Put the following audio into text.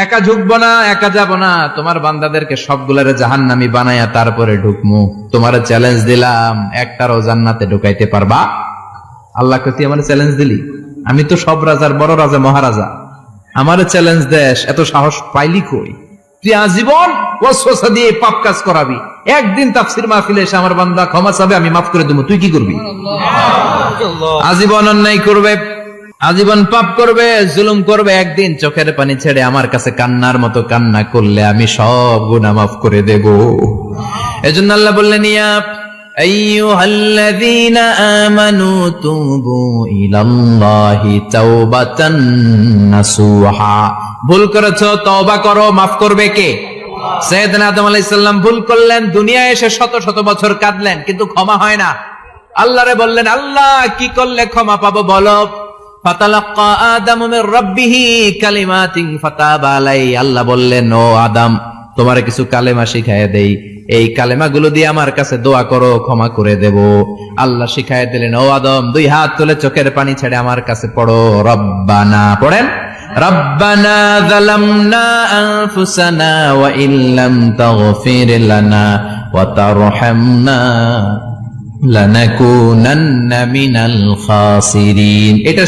একা ঢুকবো না, একা যাব না, তোমার বান্দাদেরকে সবগুলারে জাহান্নামী বানায়া তারপরে ঢুকমু। তোমার চ্যালেঞ্জ দিলাম, একটারও জান্নাতে ঢুকাইতে পারবা? আল্লাহকে তুই আমার চ্যালেঞ্জ দিলি? আমি তো সব রাজার বড় রাজা, মহারাজা, আমার চ্যালেঞ্জ দেশ, এত সাহস পাইলি কই? তুই আজীবন ওয়াসওয়াসা দিয়ে পাপ কাজ করাবি, একদিন তাফসীর মাহফিলে এসে আমার বান্দা ক্ষমা চাবে, আমি মাফ করে দেবো, তুই কি করবি? আজীবন অন্যায় করবে, আজীবন পাপ করবে, জুলুম করবে, একদিন চোখের পানি ছেড়ে আমার কাছে কান্নার মতো কান্না করলে আমি সব গুনাহ মাফ করে দেব। এজন্য আল্লাহ বললেন, ইয়া আইয়ুহাল্লাযীনা আমানু তুবু ইলাল্লাহি তাওবাতান নাসুহা। ভুল করেছো, তওবা করো, মাফ করবে কে? সাইয়েদনা আদম আলাইহিস সালাম ভুল করলেন, দুনিয়ায় এসে শত শত বছর কাঁদলেন, কিন্তু ক্ষমা হয় না। আল্লাহরে বললেন, আল্লাহ কি করলে ক্ষমা পাবো বলো? ফাতালাক্কা আদামু মির রাব্বিহি কালিমাতিন ফাতাবা আলাইহি। আল্লাহ বললেন, ও আদম, তোমারে কিছু কালেমা শিখায় দেই, এই কালেমাগুলো দিয়ে আমার কাছে দোয়া করো, ক্ষমা করে দেব। আল্লাহ শিখায় দিলেন, ও আদম, দুই হাত তুলে চোখের পানি ছেড়ে আমার কাছে পড়ো, রব্বানা, পড়েন, রব্বানা যালামনা আনফুসানা ওয়া ইল্লাম তাগফির লানা ওয়া তারহামনা লানাকুনান্না মিনাল খাসিরিন। এটা